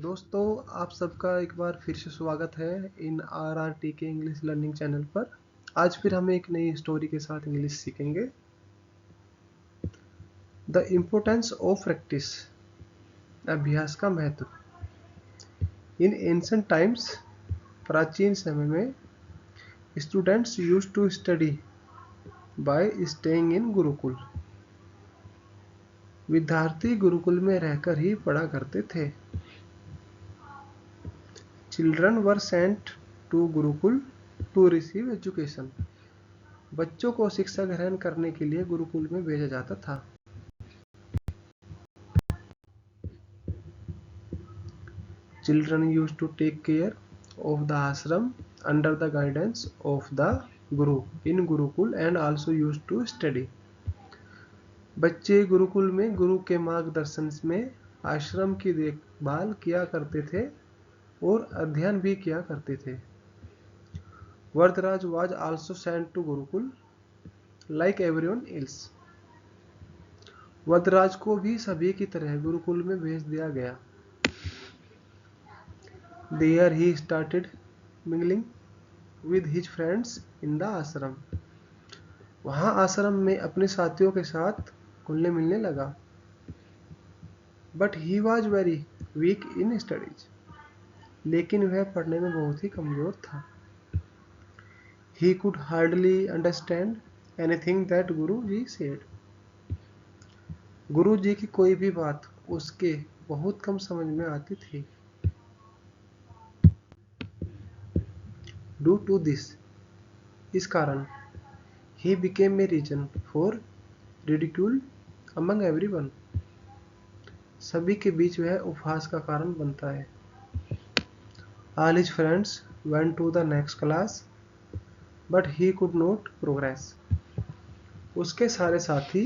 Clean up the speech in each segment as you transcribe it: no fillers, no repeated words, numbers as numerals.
दोस्तों, आप सबका एक बार फिर से स्वागत है इन RRT के इंग्लिश लर्निंग चैनल पर। आज फिर हम एक नई स्टोरी के साथ इंग्लिश सीखेंगे। द इम्पोर्टेंस ऑफ प्रैक्टिस, अभ्यास का महत्व। इन एंशिएंट टाइम्स, प्राचीन समय में, students used to study by staying in gurukul. विद्यार्थी गुरुकुल में रहकर ही पढ़ा करते थे। Children were sent to gurukul to receive education. बच्चों को शिक्षा ग्रहण करने के लिए गुरुकुल में भेजा जाता था। Children used to take care of the ashram under the guidance of the guru in Gurukul and also used to study. बच्चे गुरुकुल में गुरु के मार्गदर्शन में आश्रम की देखभाल किया करते थे और अध्ययन भी किया करते थे। Varadraj was also sent to Gurukul like everyone else. Varadraj को भी सभी की तरह गुरुकुल में भेज दिया गया। There he started mingling with his friends in the ashram. वहाँ आश्रम में अपने साथियों के साथ घुलने मिलने लगा। But he was very weak in studies. लेकिन वह पढ़ने में बहुत ही कमजोर था। He could hardly understand anything that Guruji said. गुरुजी की कोई भी बात उसके बहुत कम समझ में आती थी। Due to this, इस कारण, he became a reason for ridicule among everyone. सभी के बीच वह उपहास का कारण बनता है। All his friends went to the next class, but he could not progress. उसके सारे साथी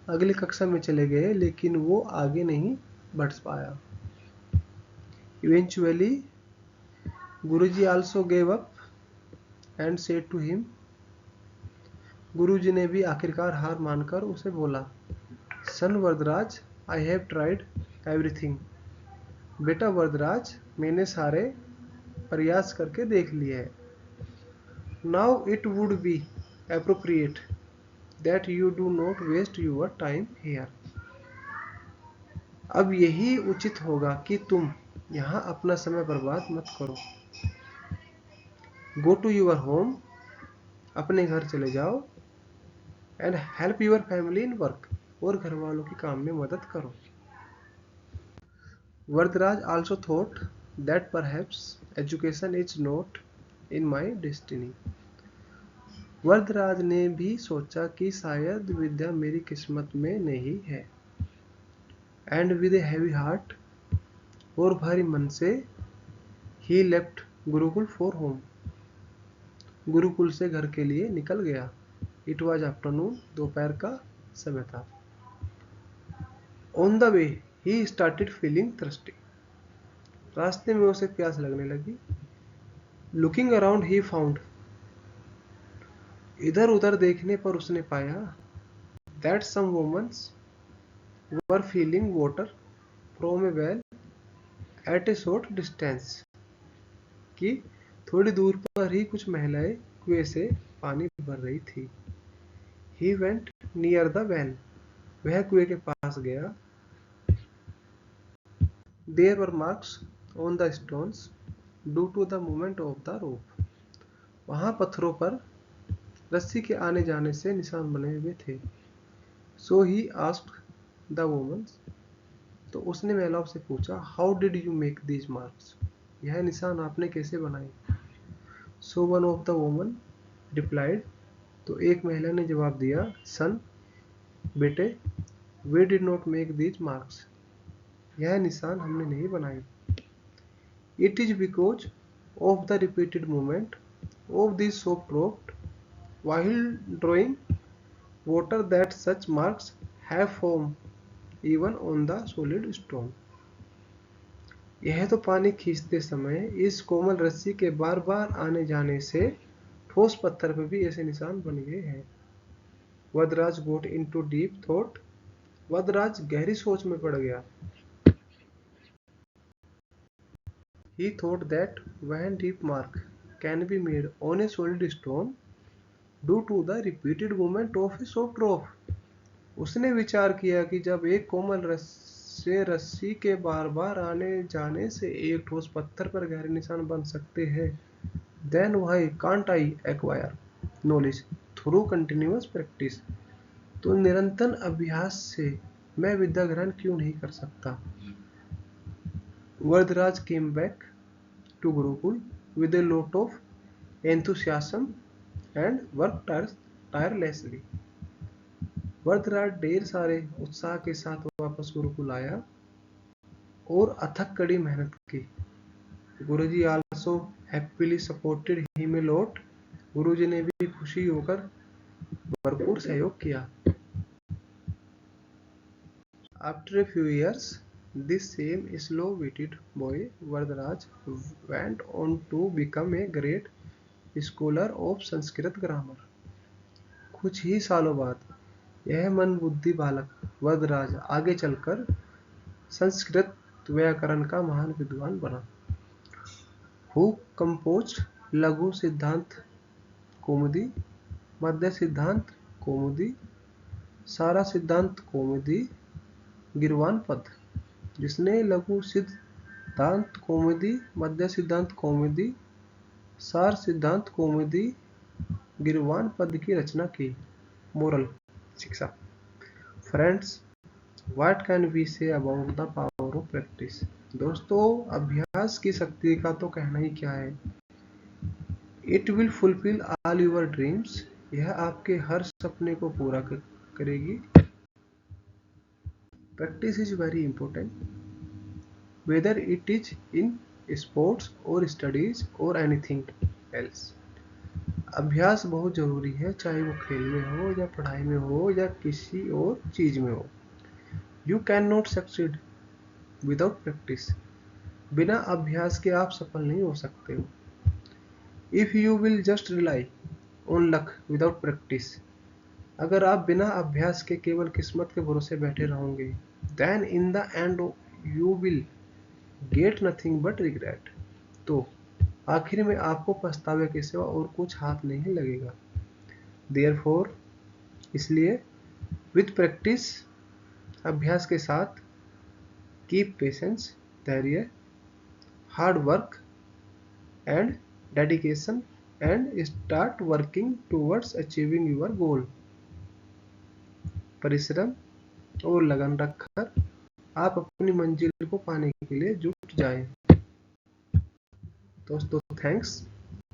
अगली कक्षा में चले गए, लेकिन वो आगे नहीं बढ़ पाया। Eventually, Guruji also gave up and said to him, गुरुजी ने भी आखिरकार हार मानकर उसे बोला, son Varadraj, I have tried everything. बेटा वरदराज, मैंने सारे प्रयास करके देख लिए हैं। Now it would be appropriate that you do not waste your time here. अब यही उचित होगा कि तुम यहाँ अपना समय बर्बाद मत करो। गो टू योर होम, अपने घर चले जाओ, and help your family in work, और घर वालों के काम में मदद करो। Varadraj also thought that perhaps education is not in my destiny. Varadraj ने भी सोचा कि शायद विद्या मेरी किस्मत में नहीं है। And with a heavy heart, और भारी मन से, he left Gurukul for home. Gurukul से घर के लिए निकल गया। It was afternoon, दोपहर का समय था। On the way, he started feeling thirsty. रास्ते में उसे प्यास लगने लगी। Looking around, he found, इधर उधर देखने पर उसने पाया, that some women were filling water from a well at a short distance. कि थोड़ी दूर पर ही कुछ महिलाएं कुएं से पानी भर रही थी। He went near the well. वह कुएं के पास गया। There were marks on the stones due to the movement of the rope. वहाँ पत्थरों पर रस्सी के आने जाने से निशान बने हुए थे। So he asked the woman, तो उसने महिलाओं से पूछा, How did you make these marks? यह निशान आपने कैसे बनाए? So one of the women replied, तो एक महिला ने जवाब दिया, Son, बेटे, we did not make these marks. यह निशान हमने नहीं बनाए। It is because of the repeated movement of this soft rope while drawing water that such marks have formed even on the solid stone. यह तो पानी खींचते समय इस कोमल रस्सी के बार बार आने जाने से ठोस पत्थर पर भी ऐसे निशान बन गए हैं। वरदराज गोट इनटू डीप थॉट। वरदराज गहरी सोच में पड़ गया। He thought that when deep mark can be made on a solid stone due to the repeated movement of a soft rope. उसने विचार किया कि जब एक कोमल रस्सी के बार बार आने जाने से एक ठोस पत्थर पर गहरे निशान बन सकते हैं, then why can't I acquire knowledge through continuous practice? तो निरंतर अभ्यास से मैं विद्या ग्रहण क्यों नहीं कर सकता? Varadraj came back to Gurukul with a lot of enthusiasm and worked tirelessly. Varadraj ढेर सारे उत्साह के साथ वापस गुरुकुल आया और अथक कड़ी मेहनत की। गुरुजी also happily supported him a lot. गुरुजी ने भी खुशी होकर भरपूर सहयोग किया। After a few years, this same slow-witted boy Varadaraj went on to become a great scholar of Sanskrit grammar. कुछ ही सालों बाद यह मंदबुद्धि बालक वरदराज आगे चलकर संस्कृत व्याकरण का महान विद्वान बना। Who composed लघु सिद्धांत कौमुदी, मध्य सिद्धांत कौमुदी, सारा सिद्धांत कौमुदी, गिरवान पद, जिसने लघु सिद्धांत कौमुदी, मध्य सिद्धांत कौमुदी, सार सिद्धांत कौमुदी, गिरवान पद की रचना की। मोरल शिक्षा। Friends, what can we say about the power of practice? दोस्तों, अभ्यास की शक्ति का तो कहना ही क्या है। It will fulfil all your dreams. यह आपके हर सपने को पूरा करेगी। Practice is very important, whether it is in sports or studies or anything else. अभ्यास बहुत जरूरी है, चाहे वो खेल में हो या पढ़ाई में हो या किसी और चीज में हो। You cannot succeed without practice. बिना अभ्यास के आप सफल नहीं हो सकते हो। If you will just rely on luck without practice, अगर आप बिना अभ्यास के केवल किस्मत के भरोसे बैठे रहोगे, then in the end you will get nothing but regret. तो आखिर में आपको पछतावे के सिवा और कुछ हाथ नहीं लगेगा। Therefore, इसलिए with practice, अभ्यास के साथ, keep patience, धैर्य, hard work and dedication and start working towards achieving your goal. परिश्रम और लगन रखकर आप अपनी मंजिल को पाने के लिए जुट जाएं। दोस्तों, thanks.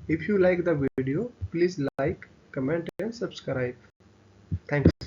If you like the video, please like, comment and subscribe. Thanks.